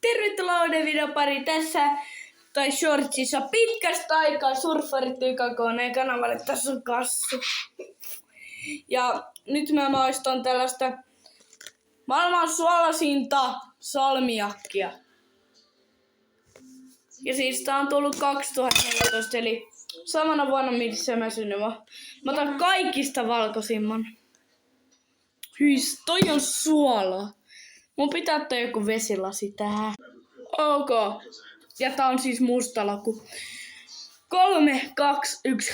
Tervetuloa uuden videon pari tässä tai shortsissa pitkästä aikaa surffarit YKK:n kanavalle. Tässä on kassu. Ja nyt mä maistan tällaista maailman suolasinta salmiakkia. Ja siis tää on tullut 2014, eli samana vuonna missä mä synnyin. Mä otan kaikista valkoisimman. Hyis, toi on suola. Mun pitää ottaa joku vesilasi tähän. Ok. Ja tää on siis musta laku. 3, 2, 1.